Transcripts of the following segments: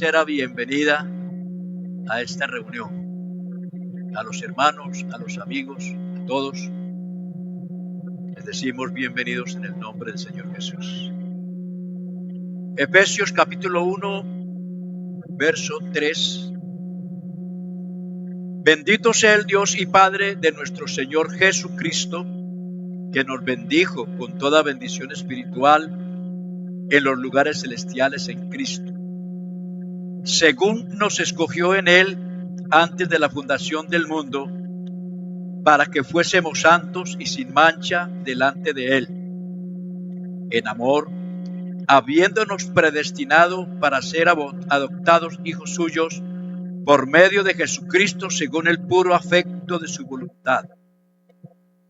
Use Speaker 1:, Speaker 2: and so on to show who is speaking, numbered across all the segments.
Speaker 1: sincera bienvenida a esta reunión. A los hermanos, a los amigos, a todos, les decimos bienvenidos en el nombre del Señor Jesús. Efesios capítulo 1, verso 3. Bendito sea el Dios y Padre de nuestro Señor Jesucristo, que nos bendijo con toda bendición espiritual en los lugares celestiales en Cristo, según nos escogió en Él antes de la fundación del mundo, para que fuésemos santos y sin mancha delante de Él, en amor, habiéndonos predestinado para ser adoptados hijos suyos por medio de Jesucristo según el puro afecto de su voluntad,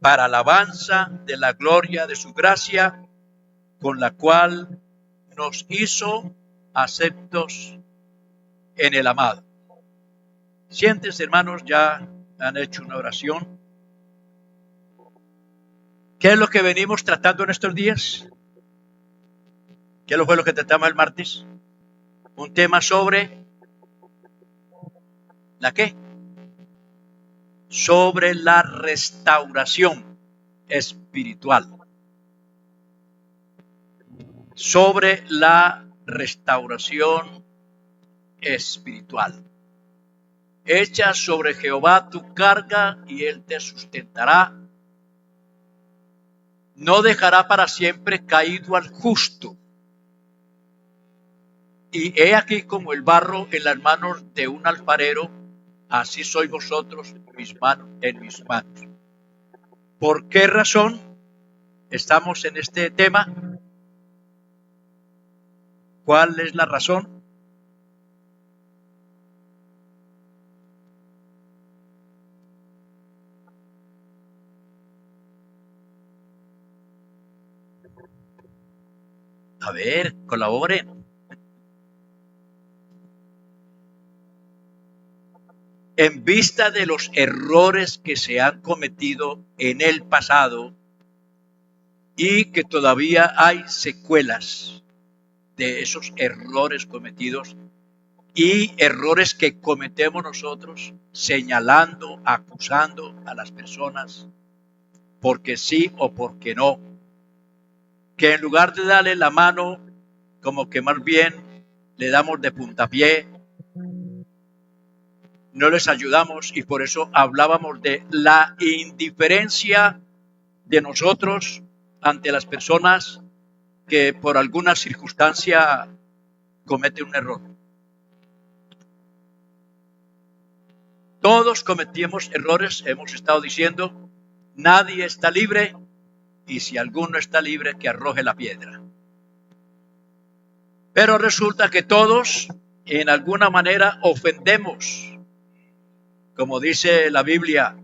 Speaker 1: para alabanza de la gloria de su gracia, con la cual nos hizo aceptos en el amado. Siéntense, hermanos, ya han hecho una oración. ¿Qué es lo que venimos tratando en estos días? ¿Qué fue lo que tratamos el martes? Un tema sobre ¿la qué? Sobre la restauración espiritual. Sobre la restauración espiritual. Echa sobre Jehová tu carga y él te sustentará. No dejará para siempre caído al justo. Y he aquí como el barro en las manos de un alfarero, así sois vosotros en mis manos. ¿Por qué razón estamos en este tema? ¿Cuál es la razón? A ver, colaboren. En vista de los errores que se han cometido en el pasado y que todavía hay secuelas de esos errores cometidos y errores que cometemos nosotros, señalando, acusando a las personas porque sí o porque no, que en lugar de darle la mano, como que más bien le damos de puntapié, no les ayudamos, y por eso hablábamos de la indiferencia de nosotros ante las personas que por alguna circunstancia cometen un error. Todos cometimos errores, hemos estado diciendo, nadie está libre, y si alguno está libre, que arroje la piedra. Pero resulta que todos, en alguna manera, ofendemos. Como dice la Biblia,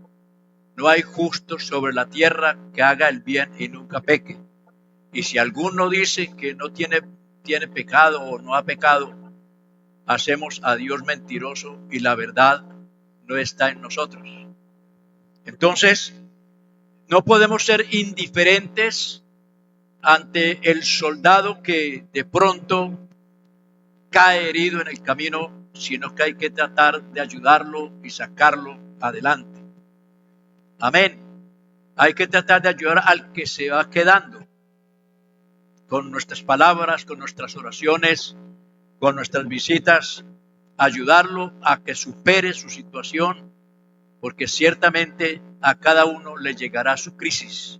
Speaker 1: no hay justo sobre la tierra que haga el bien y nunca peque. Y si alguno dice que no tiene pecado o no ha pecado, hacemos a Dios mentiroso y la verdad no está en nosotros. Entonces, no podemos ser indiferentes ante el soldado que de pronto cae herido en el camino, sino que hay que tratar de ayudarlo y sacarlo adelante. Amén. Hay que tratar de ayudar al que se va quedando, con nuestras palabras, con nuestras oraciones, con nuestras visitas, ayudarlo a que supere su situación, porque ciertamente a cada uno le llegará su crisis,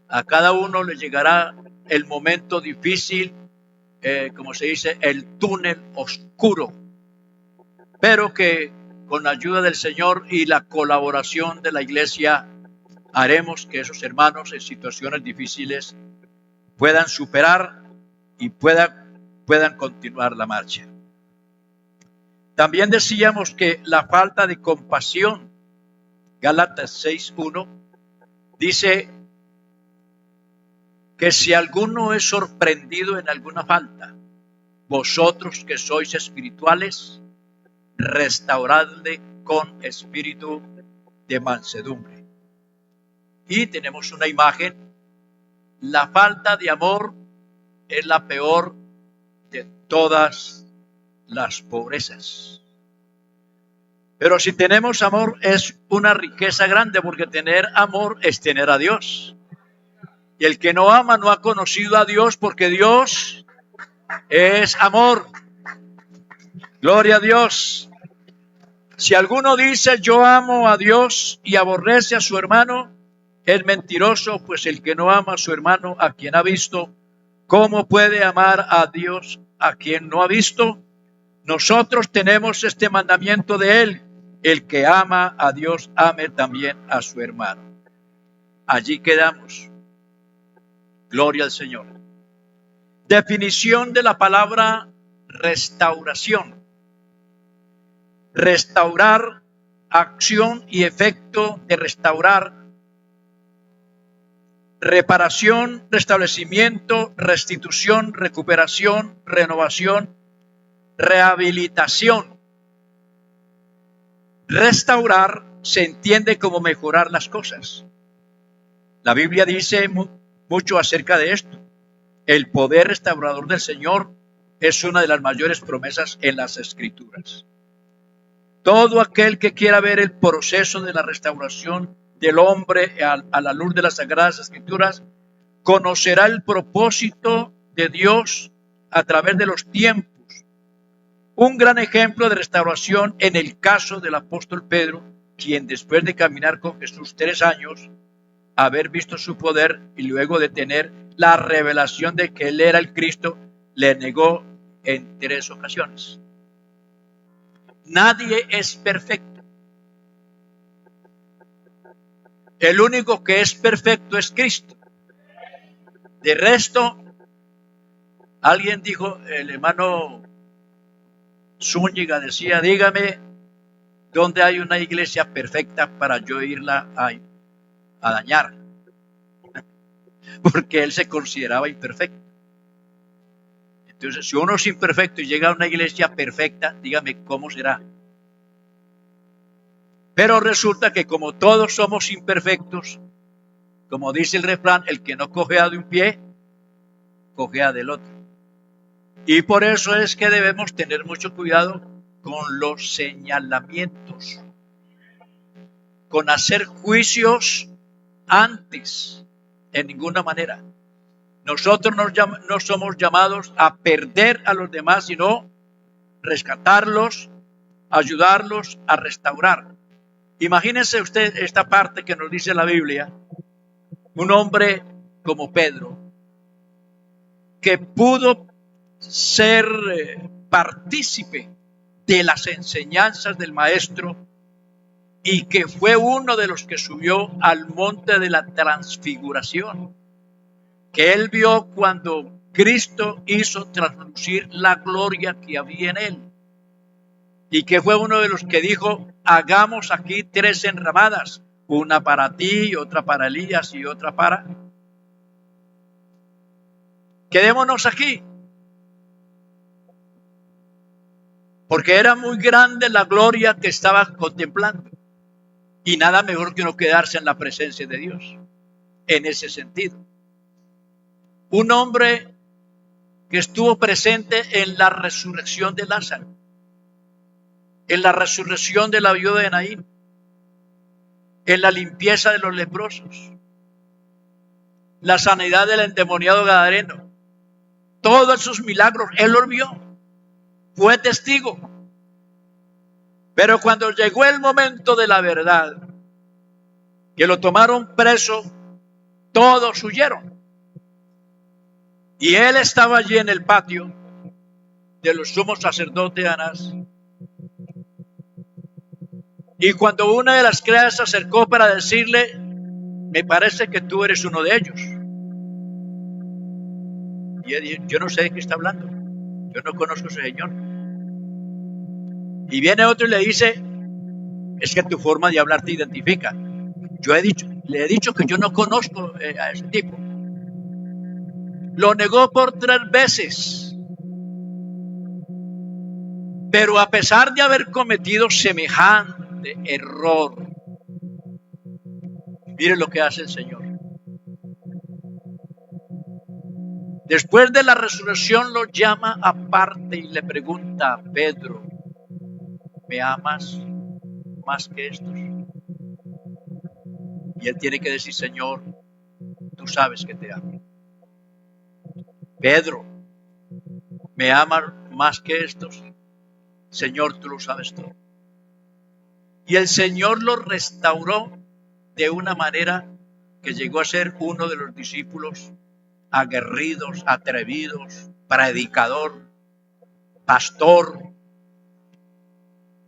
Speaker 1: a cada uno le llegará el momento difícil, como se dice, el túnel oscuro, pero que con la ayuda del Señor y la colaboración de la iglesia haremos que esos hermanos en situaciones difíciles puedan superar y puedan continuar la marcha. También decíamos que la falta de compasión, Gálatas 6:1, dice que si alguno es sorprendido en alguna falta, vosotros que sois espirituales, restauradle con espíritu de mansedumbre. Y tenemos una imagen. La falta de amor es la peor de todas las pobrezas. Pero si tenemos amor es una riqueza grande, porque tener amor es tener a Dios. Y el que no ama no ha conocido a Dios, porque Dios es amor. Gloria a Dios. Si alguno dice yo amo a Dios y aborrece a su hermano, es mentiroso, pues el que no ama a su hermano a quien ha visto, ¿cómo puede amar a Dios a quien no ha visto? Nosotros tenemos este mandamiento de él: el que ama a Dios, ame también a su hermano. Allí quedamos. Gloria al Señor. Definición de la palabra restauración. Restaurar, acción y efecto de restaurar. Reparación, restablecimiento, restitución, recuperación, renovación, rehabilitación. Restaurar se entiende como mejorar las cosas. La Biblia dice mucho acerca de esto. El poder restaurador del Señor es una de las mayores promesas en las Escrituras. Todo aquel que quiera ver el proceso de la restauración del hombre a la luz de las Sagradas Escrituras, conocerá el propósito de Dios a través de los tiempos. Un gran ejemplo de restauración en el caso del apóstol Pedro, quien después de caminar con Jesús 3 años, haber visto su poder y luego de tener la revelación de que él era el Cristo, le negó en 3 ocasiones. Nadie es perfecto. El único que es perfecto es Cristo. De resto, alguien dijo, el hermano Zúñiga decía, dígame dónde hay una iglesia perfecta para yo irla a dañar. Porque él se consideraba imperfecto. Entonces, si uno es imperfecto y llega a una iglesia perfecta, dígame cómo será. Pero resulta que como todos somos imperfectos, como dice el refrán, el que no cojea de un pie, cojea del otro. Y por eso es que debemos tener mucho cuidado con los señalamientos, con hacer juicios antes, en ninguna manera. Nosotros no somos llamados a perder a los demás, sino rescatarlos, ayudarlos a restaurar. Imagínense usted esta parte que nos dice la Biblia, un hombre como Pedro, que pudo ser partícipe de las enseñanzas del Maestro y que fue uno de los que subió al monte de la transfiguración, que él vio cuando Cristo hizo traslucir la gloria que había en él, y que fue uno de los que dijo, hagamos aquí 3 enramadas, una para ti, otra para Elías y otra para... Quedémonos aquí, porque era muy grande la gloria que estaba contemplando, y nada mejor que no quedarse en la presencia de Dios, en ese sentido. Un hombre que estuvo presente en la resurrección de Lázaro, en la resurrección de la viuda de Naín, en la limpieza de los leprosos, la sanidad del endemoniado gadareno, todos esos milagros, él los vio, fue testigo. Pero cuando llegó el momento de la verdad, que lo tomaron preso, todos huyeron. Y él estaba allí en el patio de los sumos sacerdotes de Anás. Y cuando una de las criadas se acercó para decirle, me parece que tú eres uno de ellos. Y él dijo, yo no sé de qué está hablando. Yo no conozco a ese señor. Y viene otro y le dice, es que tu forma de hablar te identifica. Le he dicho que yo no conozco a ese tipo. Lo negó por 3 veces. Pero a pesar de haber cometido semejante error, mire lo que hace el Señor. Después de la resurrección lo llama aparte y le pregunta a Pedro, ¿me amas más que estos? Y él tiene que decir, Señor, tú sabes que te amo. Pedro, ¿me amas más que estos? Señor, tú lo sabes todo. Y el Señor lo restauró de una manera que llegó a ser uno de los discípulos aguerridos, atrevidos, predicador, pastor.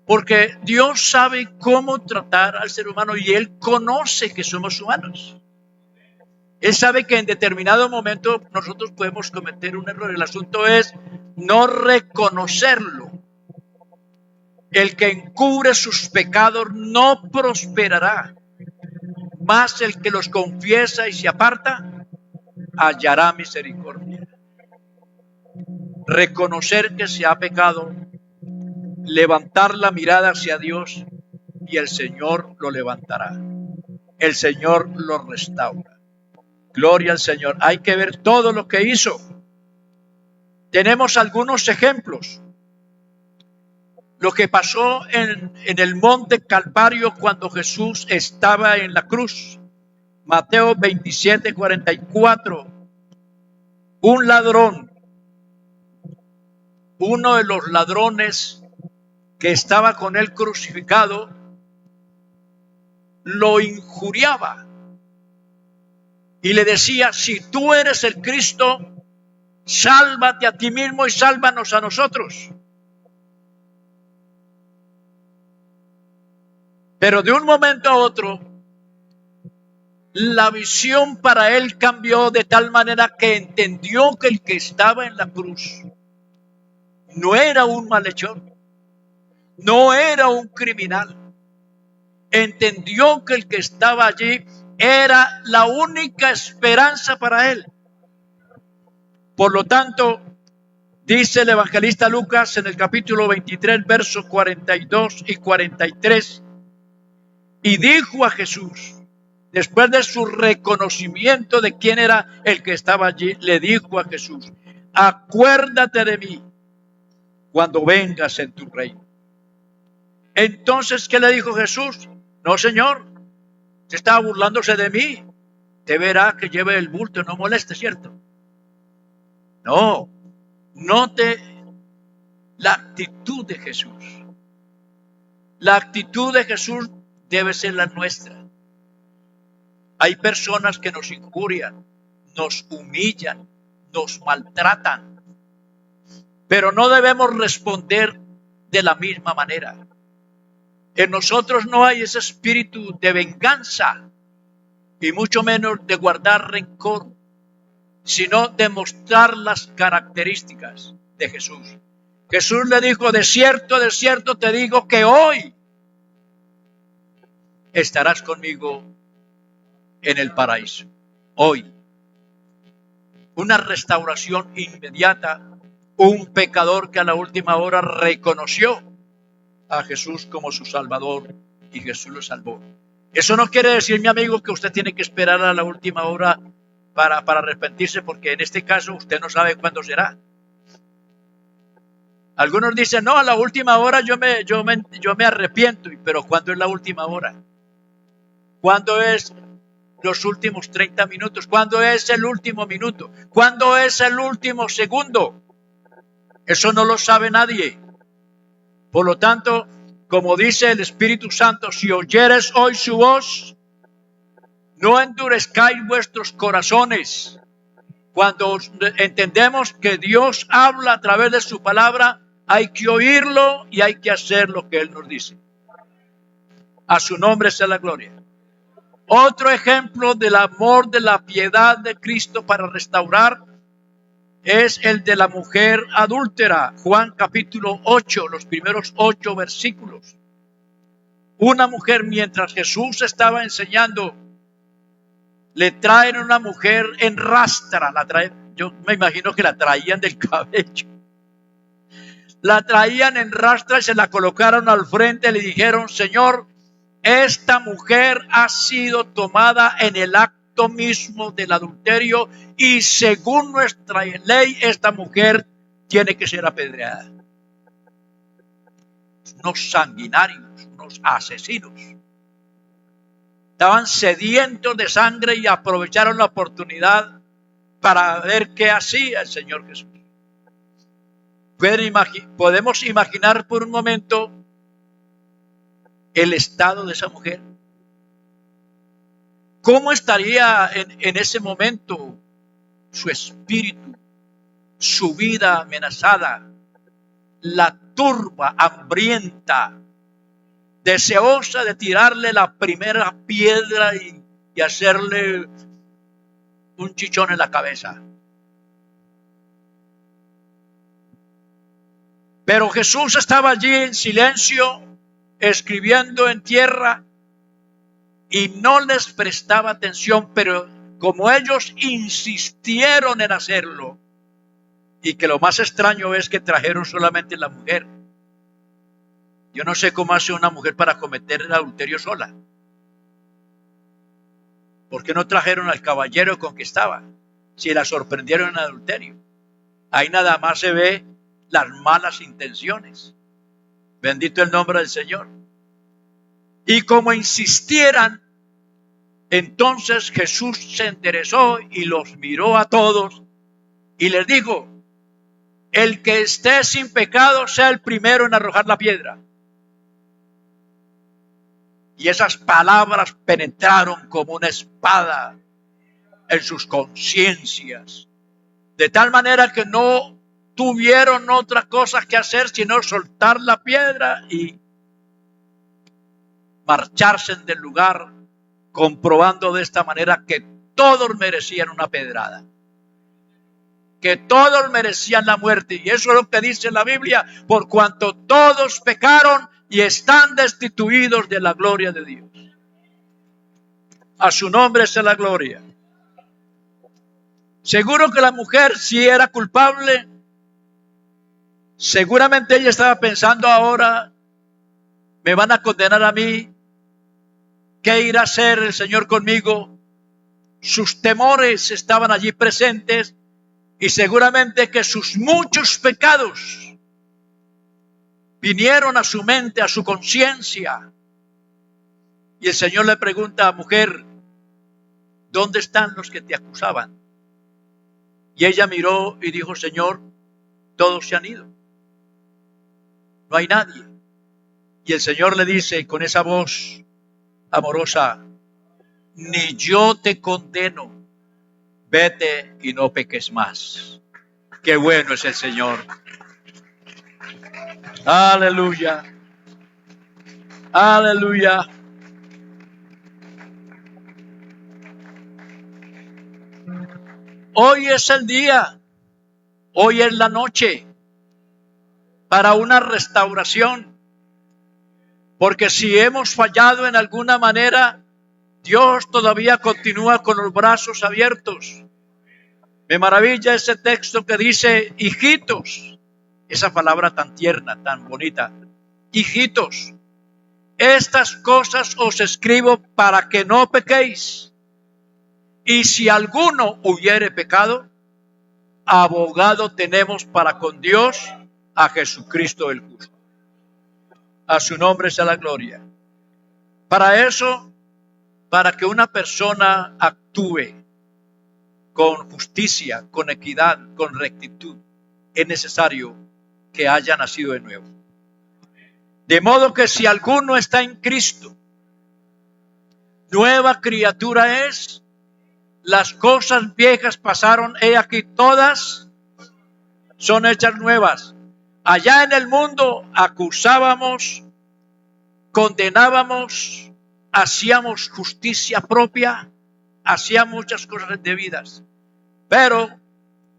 Speaker 1: Porque Dios sabe cómo tratar al ser humano y Él conoce que somos humanos. Él sabe que en determinado momento nosotros podemos cometer un error. El asunto es no reconocerlo. El que encubre sus pecados no prosperará, mas el que los confiesa y se aparta hallará misericordia. Reconocer que se ha pecado, levantar la mirada hacia Dios y el Señor lo levantará. El Señor lo restaura. Gloria al Señor. Hay que ver todo lo que hizo. Tenemos algunos ejemplos. Lo que pasó en el monte Calvario cuando Jesús estaba en la cruz. Mateo 27:44. Un ladrón, uno de los ladrones que estaba con él crucificado, lo injuriaba y le decía, si tú eres el Cristo, sálvate a ti mismo y sálvanos a nosotros. Pero de un momento a otro, la visión para él cambió de tal manera que entendió que el que estaba en la cruz no era un malhechor, no era un criminal. Entendió que el que estaba allí era la única esperanza para él. Por lo tanto, dice el evangelista Lucas en el capítulo 23, versos 42 y 43, y dijo a Jesús, después de su reconocimiento de quién era el que estaba allí, le dijo a Jesús, acuérdate de mí cuando vengas en tu reino. Entonces, ¿qué le dijo Jesús? No, Señor, usted estaba burlándose de mí. Te verá que lleve el bulto, no moleste, ¿cierto? No, note la actitud de Jesús. La actitud de Jesús debe ser la nuestra. Hay personas que nos injurian, nos humillan, nos maltratan, pero no debemos responder de la misma manera. En nosotros no hay ese espíritu de venganza y mucho menos de guardar rencor, sino de mostrar las características de Jesús. Jesús le dijo, de cierto te digo que hoy estarás conmigo en el paraíso. Hoy. Una restauración inmediata. Un pecador que a la última hora reconoció a Jesús como su Salvador y Jesús lo salvó. Eso no quiere decir, mi amigo, que usted tiene que esperar a la última hora para arrepentirse, porque en este caso usted no sabe cuándo será. Algunos dicen, no, a la última hora yo me arrepiento, pero ¿cuándo es la última hora? ¿Cuándo es los últimos 30 minutos? ¿Cuándo es el último minuto? ¿Cuándo es el último segundo? Eso no lo sabe nadie. Por lo tanto, como dice el Espíritu Santo, si oyeres hoy su voz, no endurezcáis vuestros corazones. Cuando entendemos que Dios habla a través de su palabra, hay que oírlo y hay que hacer lo que Él nos dice. A su nombre sea la gloria. Otro ejemplo del amor, de la piedad de Cristo para restaurar es el de la mujer adúltera. Juan capítulo 8, los primeros 8 versículos. Una mujer, mientras Jesús estaba enseñando, le traen una mujer en rastra. Yo me imagino que la traían del cabello. La traían en rastra y se la colocaron al frente. Le dijeron, Señor, esta mujer ha sido tomada en el acto acto mismo del adulterio, y según nuestra ley, esta mujer tiene que ser apedreada. Unos sanguinarios, unos asesinos. Estaban sedientos de sangre y aprovecharon la oportunidad para ver qué hacía el Señor Jesús. Podemos imaginar por un momento el estado de esa mujer. ¿Cómo estaría en ese momento su espíritu, su vida amenazada, la turba hambrienta, deseosa de tirarle la primera piedra y hacerle un chichón en la cabeza? Pero Jesús estaba allí en silencio, escribiendo en tierra, y no les prestaba atención, pero como ellos insistieron en hacerlo, y que lo más extraño es que trajeron solamente la mujer. Yo no sé cómo hace una mujer para cometer el adulterio sola. ¿Por qué no trajeron al caballero con que estaba? Si la sorprendieron en adulterio. Ahí nada más se ve las malas intenciones. Bendito el nombre del Señor. Y como insistieran, entonces Jesús se interesó y los miró a todos y les dijo: el que esté sin pecado sea el primero en arrojar la piedra. Y esas palabras penetraron como una espada en sus conciencias, de tal manera que no tuvieron otra cosa que hacer sino soltar la piedra y marcharse del lugar, comprobando de esta manera que todos merecían una pedrada, que todos merecían la muerte. Y eso es lo que dice la Biblia: por cuanto todos pecaron y están destituidos de la gloria de Dios. A su nombre sea la gloria. Seguro que la mujer, si era culpable, seguramente ella estaba pensando: ahora me van a condenar a mí, ¿qué irá a hacer el Señor conmigo? Sus temores estaban allí presentes, y seguramente que sus muchos pecados vinieron a su mente, a su conciencia. Y el Señor le pregunta: mujer, ¿dónde están los que te acusaban? Y ella miró y dijo: Señor, todos se han ido, no hay nadie. Y el Señor le dice con esa voz amorosa: ni yo te condeno, vete y no peques más. Qué bueno es el Señor. Aleluya, aleluya. Hoy es el día, hoy es la noche para una restauración, porque si hemos fallado en alguna manera, Dios todavía continúa con los brazos abiertos. Me maravilla ese texto que dice: hijitos, esa palabra tan tierna, tan bonita. Hijitos, estas cosas os escribo para que no pequéis. Y si alguno hubiere pecado, abogado tenemos para con Dios, a Jesucristo el justo. A su nombre sea la gloria. Para eso, para que una persona actúe con justicia, con equidad, con rectitud, es necesario que haya nacido de nuevo. De modo que si alguno está en Cristo, nueva criatura es. Las cosas viejas pasaron, he aquí todas son hechas nuevas. Allá en el mundo acusábamos, condenábamos, hacíamos justicia propia, hacíamos muchas cosas indebidas. Pero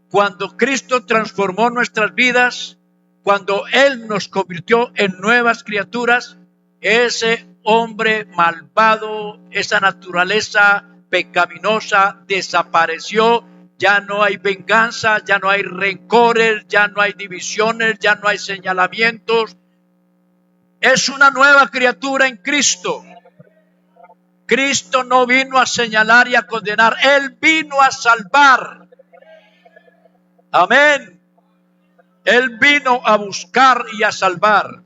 Speaker 1: cuando Cristo transformó nuestras vidas, cuando Él nos convirtió en nuevas criaturas, ese hombre malvado, esa naturaleza pecaminosa desapareció. Ya no hay venganza, ya no hay rencores, ya no hay divisiones, ya no hay señalamientos. Es una nueva criatura en Cristo. Cristo no vino a señalar y a condenar, Él vino a salvar. Amén. Él vino a buscar y a salvar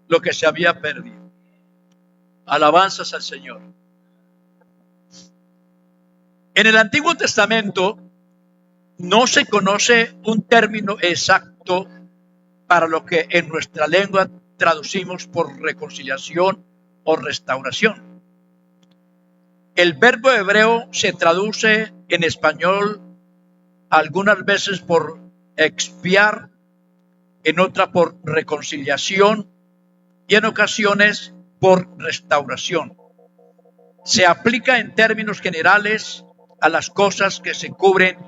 Speaker 1: lo que se había perdido. Alabanzas al Señor. En el Antiguo Testamento no se conoce un término exacto para lo que en nuestra lengua traducimos por reconciliación o restauración. El verbo hebreo se traduce en español algunas veces por expiar, en otra por reconciliación y en ocasiones por restauración. Se aplica en términos generales a las cosas que se cubren,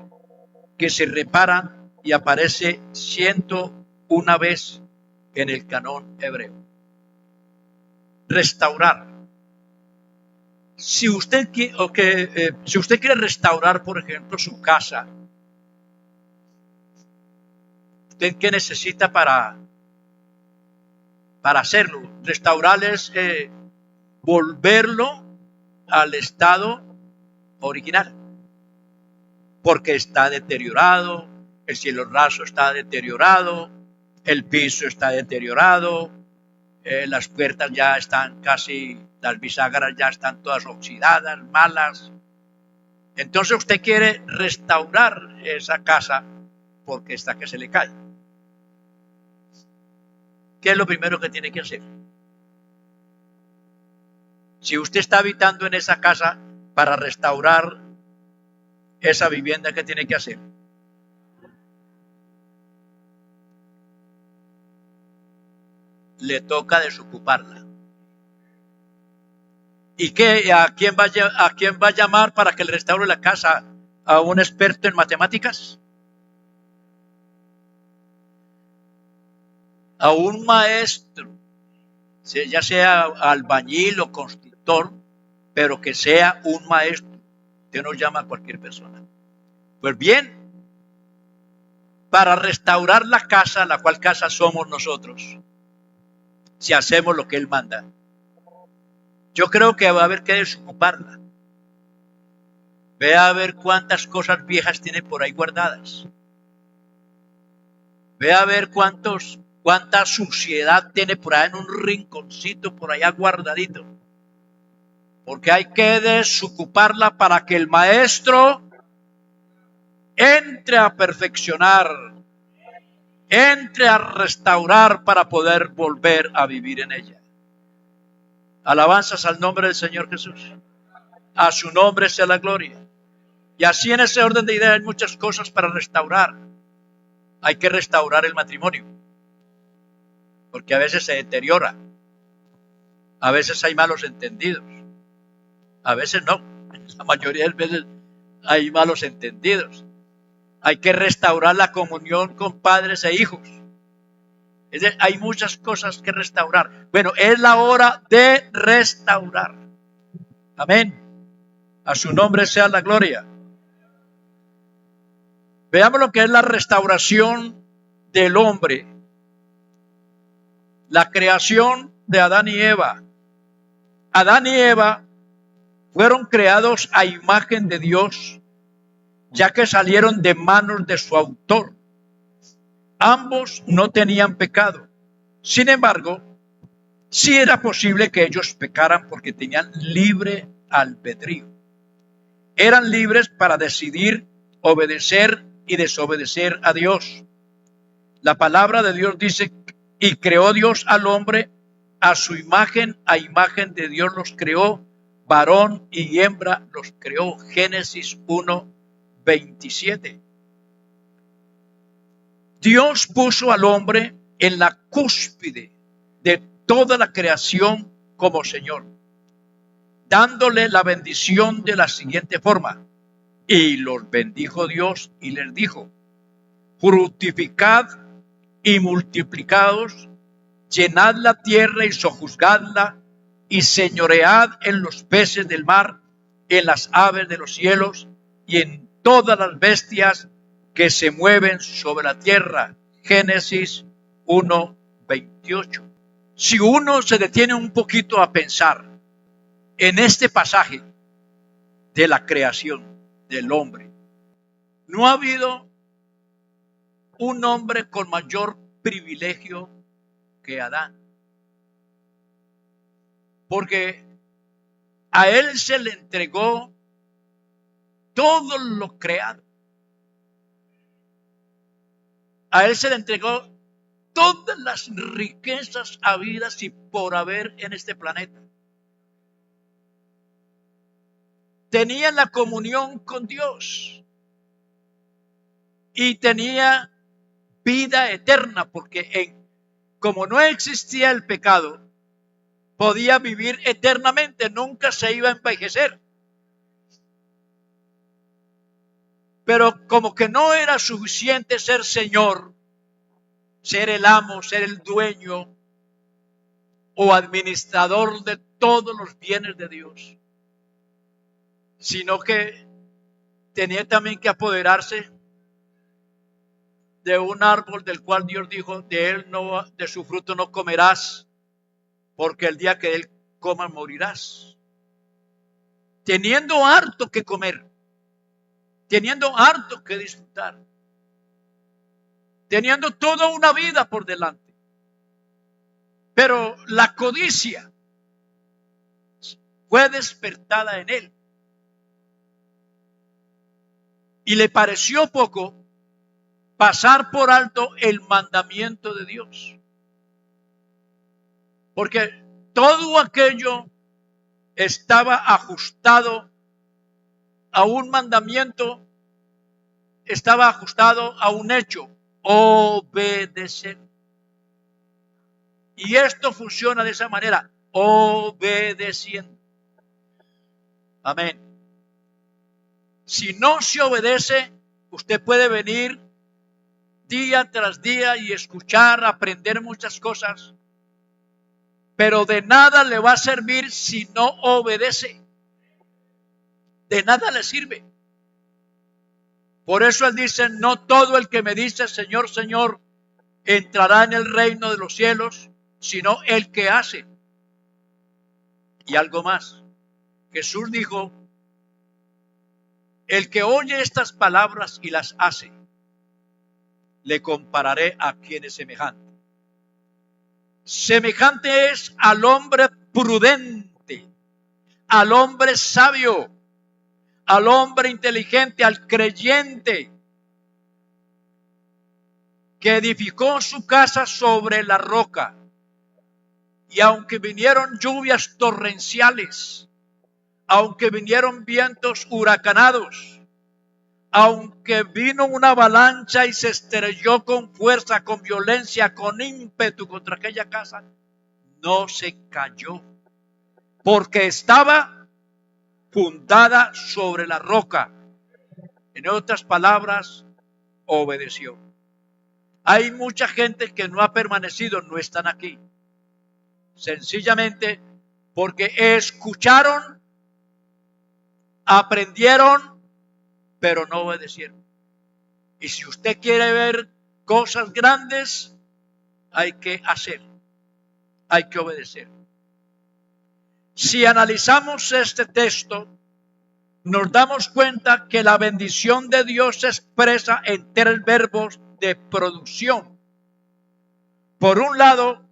Speaker 1: que se reparan, y aparece 101 vez en el canón hebreo. Restaurar. Si usted quiere restaurar, por ejemplo, su casa, ¿usted qué necesita para hacerlo? Restaurar es volverlo al estado original, porque está deteriorado, el cielo raso está deteriorado, el piso está deteriorado, las puertas ya están casi, las bisagras ya están todas oxidadas, malas. Entonces usted quiere restaurar esa casa porque está que se le cae. ¿Qué es lo primero que tiene que hacer? Si usted está habitando en esa casa, para restaurar esa vivienda, ¿qué tiene que hacer? Le toca desocuparla. ¿Y qué? ¿A quién va a llamar para que le restaure la casa? ¿A un experto en matemáticas? ¿A un maestro? Ya sea albañil o constructor, pero que sea un maestro. Usted no llama a cualquier persona. Pues bien, para restaurar la casa, la cual casa somos nosotros, si hacemos lo que Él manda, yo creo que va a haber que desocuparla. Ve a ver cuántas cosas viejas tiene por ahí guardadas. Ve a ver cuánta suciedad tiene por ahí en un rinconcito, por allá guardadito. Porque hay que desocuparla para que el maestro entre a perfeccionar, entre a restaurar para poder volver a vivir en ella. Alabanzas al nombre del Señor Jesús. A su nombre sea la gloria. Y así, en ese orden de ideas, hay muchas cosas para restaurar. Hay que restaurar el matrimonio, porque a veces se deteriora. A veces hay malos entendidos. A veces no. La mayoría de las veces hay malos entendidos. Hay que restaurar la comunión con padres e hijos. Es decir, hay muchas cosas que restaurar. Bueno, es la hora de restaurar. Amén. A su nombre sea la gloria. Veamos lo que es la restauración del hombre. La creación de Adán y Eva. Adán y Eva fueron creados a imagen de Dios, ya que salieron de manos de su autor. Ambos no tenían pecado. Sin embargo, sí era posible que ellos pecaran porque tenían libre albedrío. Eran libres para decidir obedecer y desobedecer a Dios. La palabra de Dios dice: y creó Dios al hombre a su imagen, a imagen de Dios los creó, varón y hembra los creó. Génesis 1:27. Dios puso al hombre en la cúspide de toda la creación como Señor, dándole la bendición de la siguiente forma: y los bendijo Dios y les dijo: fructificad y multiplicaos, llenad la tierra y sojuzgadla, y señoread en los peces del mar, en las aves de los cielos y en todas las bestias que se mueven sobre la tierra. Génesis 1:28. Si uno se detiene un poquito a pensar en este pasaje de la creación del hombre, no ha habido un hombre con mayor privilegio que Adán. Porque a él se le entregó todo lo creado. A él se le entregó todas las riquezas habidas y por haber en este planeta. Tenía la comunión con Dios y tenía vida eterna, porque como no existía el pecado, podía vivir eternamente, nunca se iba a envejecer. Pero como que no era suficiente ser Señor, ser el amo, ser el dueño o administrador de todos los bienes de Dios, sino que tenía también que apoderarse de un árbol del cual Dios dijo: de su fruto no comerás, porque el día que él comas morirás. Teniendo harto que comer, teniendo harto que disfrutar, teniendo toda una vida por delante. Pero la codicia fue despertada en él. Y le pareció poco pasar por alto el mandamiento de Dios. Porque todo aquello estaba ajustado a un mandamiento, estaba ajustado a un hecho: obedecer. Y esto funciona de esa manera, obedeciendo. Amén. Si no se obedece, usted puede venir día tras día y escuchar, aprender muchas cosas, pero de nada le va a servir si no obedece. De nada le sirve. Por eso él dice: no todo el que me dice Señor, Señor, entrará en el reino de los cielos, sino el que hace. Y algo más. Jesús dijo: el que oye estas palabras y las hace, le compararé a quien es semejante. Semejante es al hombre prudente, al hombre sabio, al hombre inteligente, al creyente, que edificó su casa sobre la roca. Y aunque vinieron lluvias torrenciales, aunque vinieron vientos huracanados, aunque vino una avalancha y se estrelló con fuerza, con violencia, con ímpetu contra aquella casa, no se cayó, porque estaba fundada sobre la roca. En otras palabras, obedeció. Hay mucha gente que no ha permanecido, no están aquí, sencillamente porque escucharon, aprendieron, pero no obedecieron. Y si usted quiere ver cosas grandes, hay que hacer, hay que obedecer. Si analizamos este texto, nos damos cuenta que la bendición de Dios se expresa en tres verbos de producción. Por un lado,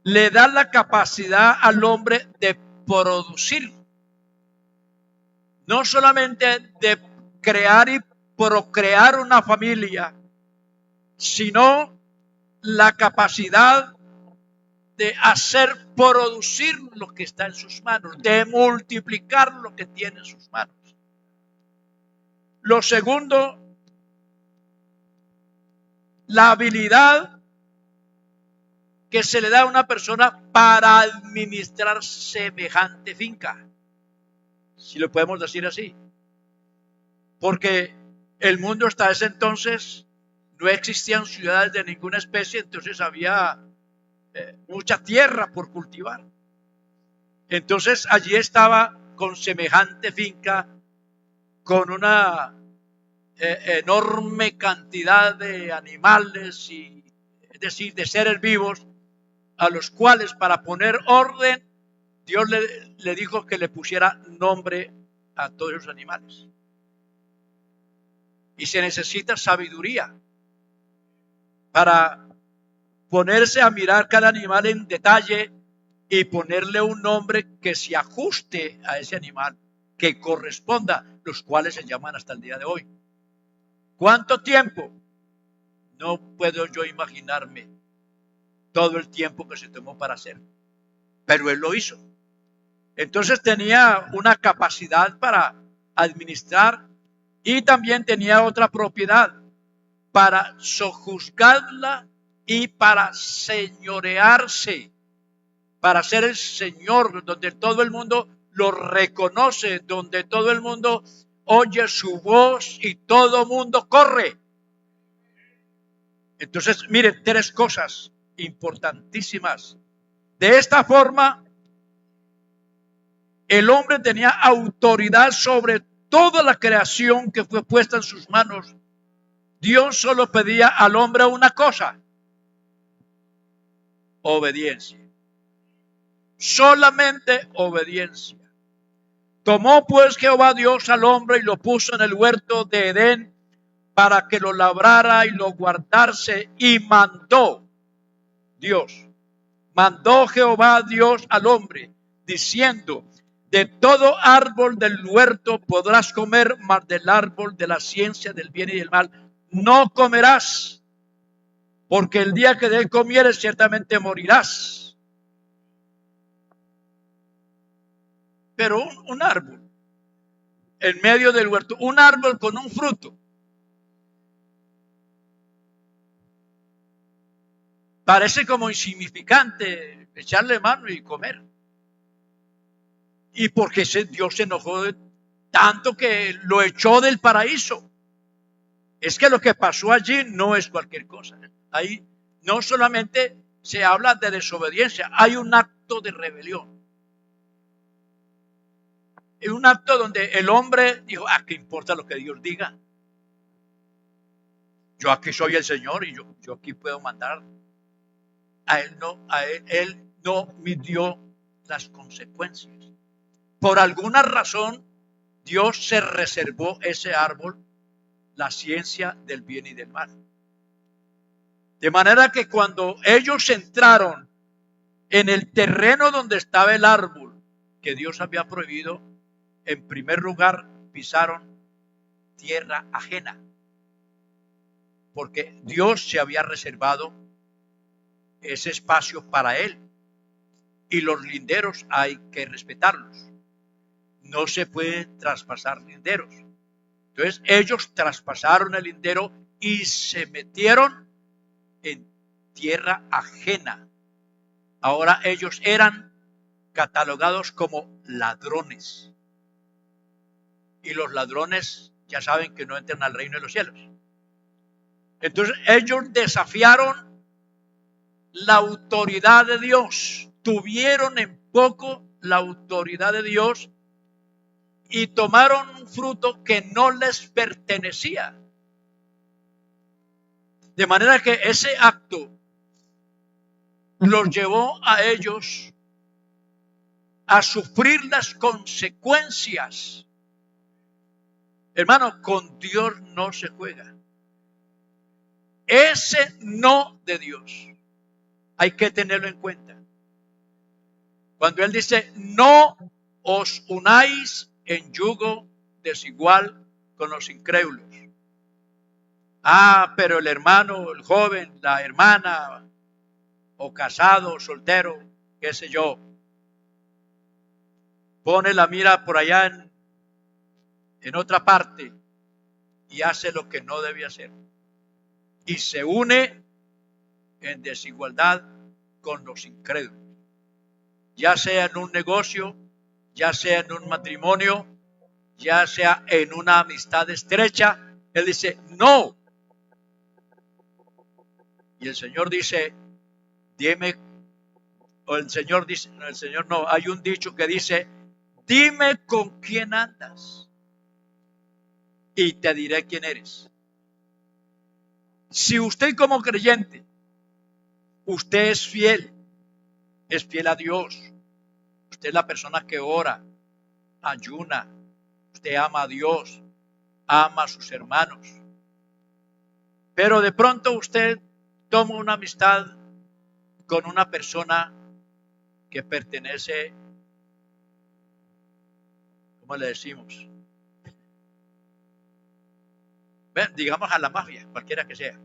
Speaker 1: le da la capacidad al hombre de producir, no solamente de crear y procrear una familia, sino la capacidad de hacer producir lo que está en sus manos, de multiplicar lo que tiene en sus manos. Lo segundo, la habilidad que se le da a una persona para administrar semejante finca, si lo podemos decir así. Porque el mundo hasta ese entonces no existían ciudades de ninguna especie, entonces había mucha tierra por cultivar. Entonces allí estaba con semejante finca, con una enorme cantidad de animales, y, es decir, de seres vivos, a los cuales para poner orden Dios le dijo que le pusiera nombre a todos los animales. Y se necesita sabiduría para ponerse a mirar cada animal en detalle y ponerle un nombre que se ajuste a ese animal, que corresponda, los cuales se llaman hasta el día de hoy. ¿Cuánto tiempo? No puedo yo imaginarme todo el tiempo que se tomó para hacerlo, pero él lo hizo. Entonces tenía una capacidad para administrar y también tenía otra propiedad para sojuzgarla y para señorearse, para ser el Señor, donde todo el mundo lo reconoce, donde todo el mundo oye su voz y todo el mundo corre. Entonces, miren, tres cosas importantísimas. De esta forma, el hombre tenía autoridad sobre toda la creación que fue puesta en sus manos. Dios solo pedía al hombre una cosa: obediencia. Solamente obediencia. Tomó pues Jehová Dios al hombre y lo puso en el huerto de Edén para que lo labrara y lo guardase, y mandó Jehová Dios al hombre, diciendo: de todo árbol del huerto podrás comer, mas del árbol de la ciencia del bien y del mal no comerás, porque el día que de él comieres ciertamente morirás. Pero un árbol en medio del huerto, un árbol con un fruto, parece como insignificante echarle mano y comer. Y porque Dios se enojó tanto que lo echó del paraíso. Es que lo que pasó allí no es cualquier cosa. Ahí no solamente se habla de desobediencia, hay un acto de rebelión. Es un acto donde el hombre dijo: ¿qué importa lo que Dios diga? Yo aquí soy el Señor y yo aquí puedo mandar. Él no midió las consecuencias. Por alguna razón, Dios se reservó ese árbol, la ciencia del bien y del mal. De manera que cuando ellos entraron en el terreno donde estaba el árbol que Dios había prohibido, en primer lugar pisaron tierra ajena, porque Dios se había reservado ese espacio para él, y los linderos hay que respetarlos. No se pueden traspasar linderos. Entonces ellos traspasaron el lindero y se metieron en tierra ajena. Ahora ellos eran catalogados como ladrones. Y los ladrones ya saben que no entran al reino de los cielos. Entonces ellos desafiaron la autoridad de Dios. Tuvieron en poco la autoridad de Dios y tomaron un fruto que no les pertenecía. De manera que ese acto los llevó a ellos a sufrir las consecuencias. Hermano, con Dios no se juega. Ese no de Dios hay que tenerlo en cuenta. Cuando Él dice: no os unáis en yugo desigual con los incrédulos. Pero el hermano, el joven, la hermana, o casado, o soltero, qué sé yo, pone la mira por allá en otra parte y hace lo que no debe hacer. Y se une en desigualdad con los incrédulos. Ya sea en un negocio, ya sea en un matrimonio, ya sea en una amistad estrecha. Él dice: no. Y el Señor dice: dime, o el Señor dice, no, el Señor no, hay un dicho que dice: dime con quién andas y te diré quién eres. Si usted como creyente, usted es fiel a Dios, Usted es la persona que ora, ayuna, usted ama a Dios, ama a sus hermanos. Pero de pronto usted toma una amistad con una persona que pertenece, ¿cómo le decimos? Digamos a la mafia, cualquiera que sea.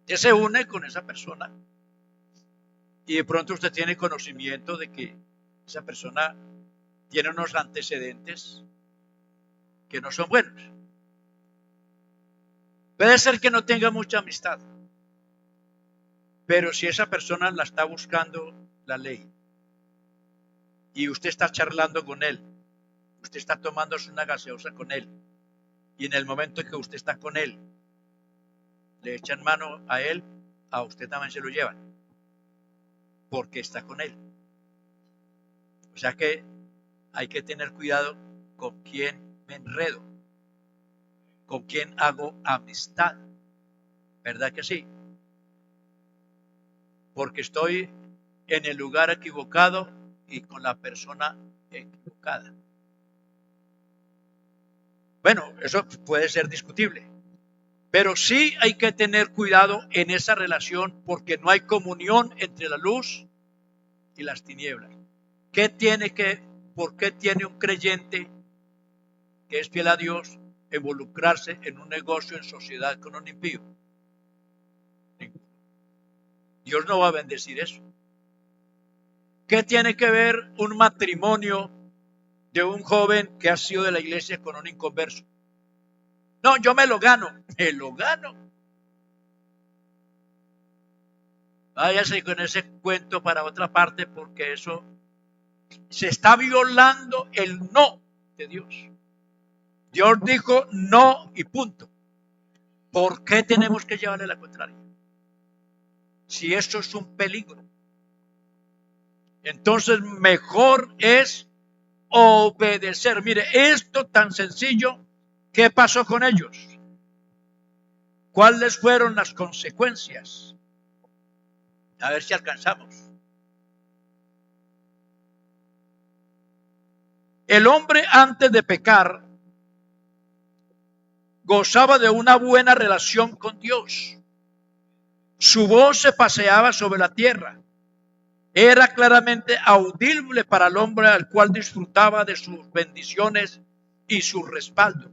Speaker 1: Usted se une con esa persona y de pronto usted tiene conocimiento de que esa persona tiene unos antecedentes que no son buenos. Puede ser que no tenga mucha amistad, pero si esa persona la está buscando la ley y usted está charlando con él, usted está tomándose una gaseosa con él, y en el momento en que usted está con él, le echan mano a él, a usted también se lo llevan, porque está con él. O sea que hay que tener cuidado con quién me enredo, con quién hago amistad, ¿verdad que sí? Porque estoy en el lugar equivocado y con la persona equivocada. Bueno, eso puede ser discutible, pero sí hay que tener cuidado en esa relación porque no hay comunión entre la luz y las tinieblas. ¿Por qué tiene un creyente que es fiel a Dios involucrarse en un negocio en sociedad con un impío? Dios no va a bendecir eso. ¿Qué tiene que ver un matrimonio de un joven que ha sido de la iglesia con un inconverso? No, yo me lo gano. Váyase con ese cuento para otra parte porque eso se está violando el no de Dios. Dios dijo no y punto. ¿Por qué tenemos que llevarle la contraria? Si esto es un peligro. Entonces mejor es obedecer. Mire, esto tan sencillo, ¿qué pasó con ellos? ¿Cuáles fueron las consecuencias? A ver si alcanzamos. El hombre antes de pecar gozaba de una buena relación con Dios. Su voz se paseaba sobre la tierra. Era claramente audible para el hombre al cual disfrutaba de sus bendiciones y su respaldo.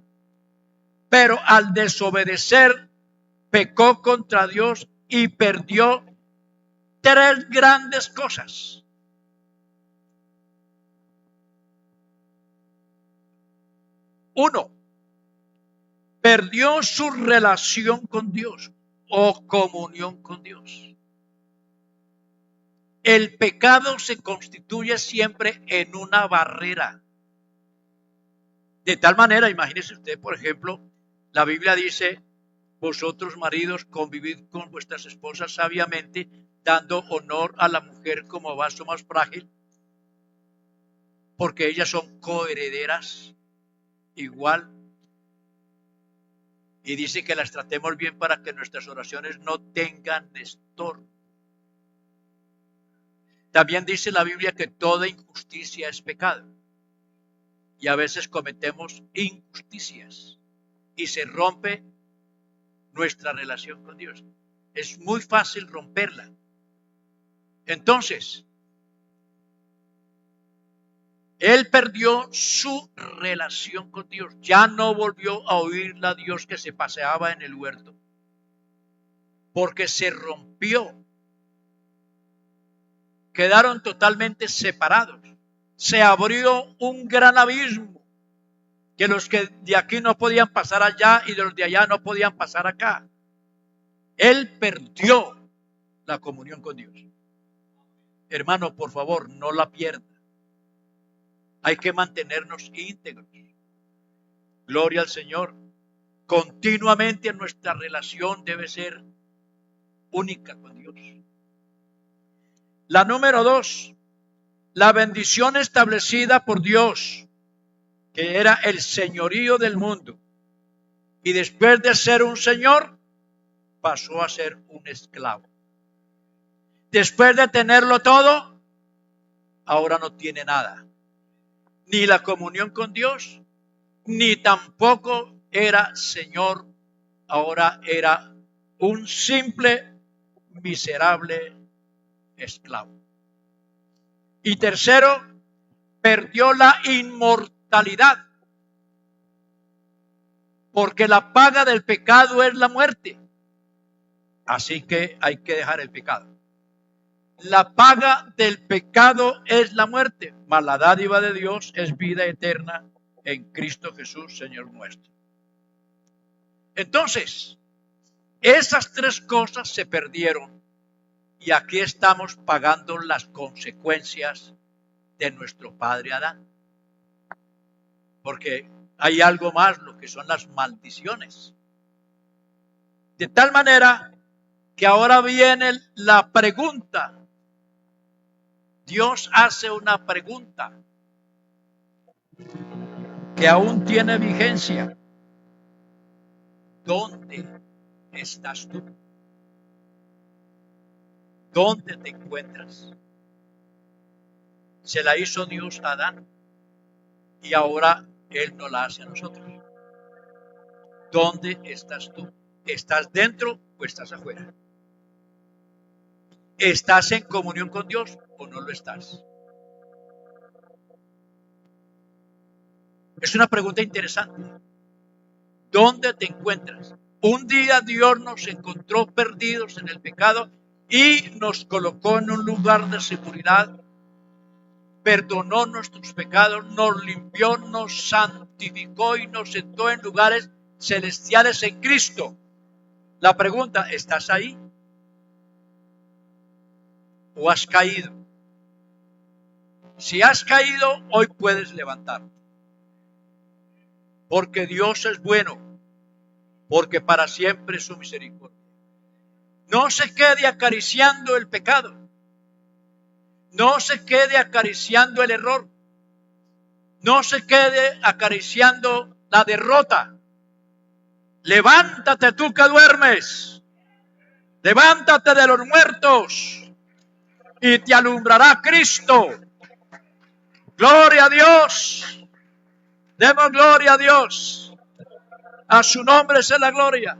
Speaker 1: Pero al desobedecer, pecó contra Dios y perdió tres grandes cosas. Uno, perdió su relación con Dios o comunión con Dios. El pecado se constituye siempre en una barrera. De tal manera, imagínese usted, por ejemplo, la Biblia dice, vosotros maridos convivid con vuestras esposas sabiamente, dando honor a la mujer como vaso más frágil, porque ellas son coherederas igual. Y dice que las tratemos bien para que nuestras oraciones no tengan estorbo. También dice la Biblia que toda injusticia es pecado. Y a veces cometemos injusticias y se rompe nuestra relación con Dios. Es muy fácil romperla. Entonces, él perdió su relación con Dios. Ya no volvió a oírle a Dios que se paseaba en el huerto. Porque se rompió. Quedaron totalmente separados. Se abrió un gran abismo. Que los que de aquí no podían pasar allá y de los de allá no podían pasar acá. Él perdió la comunión con Dios. Hermano, por favor, no la pierda. Hay que mantenernos íntegros. Gloria al Señor. Continuamente nuestra relación debe ser única con Dios. La número 2, la bendición establecida por Dios, que era el señorío del mundo. Y después de ser un señor, pasó a ser un esclavo. Después de tenerlo todo, ahora no tiene nada. Ni la comunión con Dios, ni tampoco era Señor, ahora era un simple, miserable esclavo. Y tercero, perdió la inmortalidad, porque la paga del pecado es la muerte. Así que hay que dejar el pecado. La paga del pecado es la muerte, mas la dádiva de Dios es vida eterna en Cristo Jesús, Señor nuestro. Entonces, esas tres cosas se perdieron y aquí estamos pagando las consecuencias de nuestro padre Adán. Porque hay algo más, lo que son las maldiciones. De tal manera que ahora viene la pregunta. Dios hace una pregunta que aún tiene vigencia. ¿Dónde estás tú? ¿Dónde te encuentras? Se la hizo Dios a Adán y ahora Él nos la hace a nosotros. ¿Dónde estás tú? ¿Estás dentro o estás afuera? ¿Estás en comunión con Dios o no lo estás? Es una pregunta interesante. ¿Dónde te encuentras? Un día Dios nos encontró perdidos en el pecado y nos colocó en un lugar de seguridad, perdonó nuestros pecados, nos limpió, nos santificó y nos sentó en lugares celestiales en Cristo. La pregunta, ¿estás ahí? ¿O has caído? Si has caído, hoy puedes levantarte. Porque Dios es bueno, porque para siempre es su misericordia. No se quede acariciando el pecado. No se quede acariciando el error. No se quede acariciando la derrota. Levántate tú que duermes. Levántate de los muertos y te alumbrará Cristo. Gloria a Dios. Demos gloria a Dios. A su nombre sea la gloria.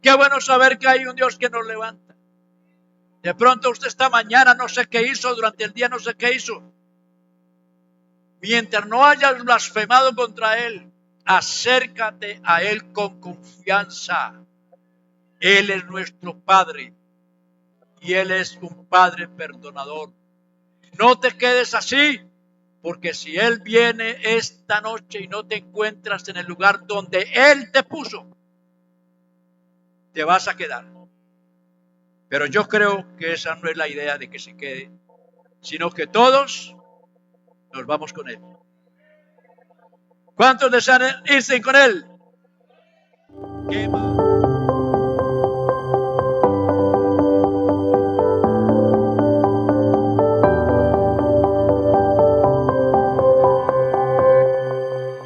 Speaker 1: Qué bueno saber que hay un Dios que nos levanta. De pronto usted esta mañana no sé qué hizo, durante el día no sé qué hizo. Mientras no hayas blasfemado contra Él, acércate a Él con confianza. Él es nuestro Padre y Él es un Padre perdonador. No te quedes así, porque si Él viene esta noche y no te encuentras en el lugar donde Él te puso, te vas a quedar. Pero yo creo que esa no es la idea de que se quede, sino que todos nos vamos con Él. ¿Cuántos desean irse con Él? ¿Qué más?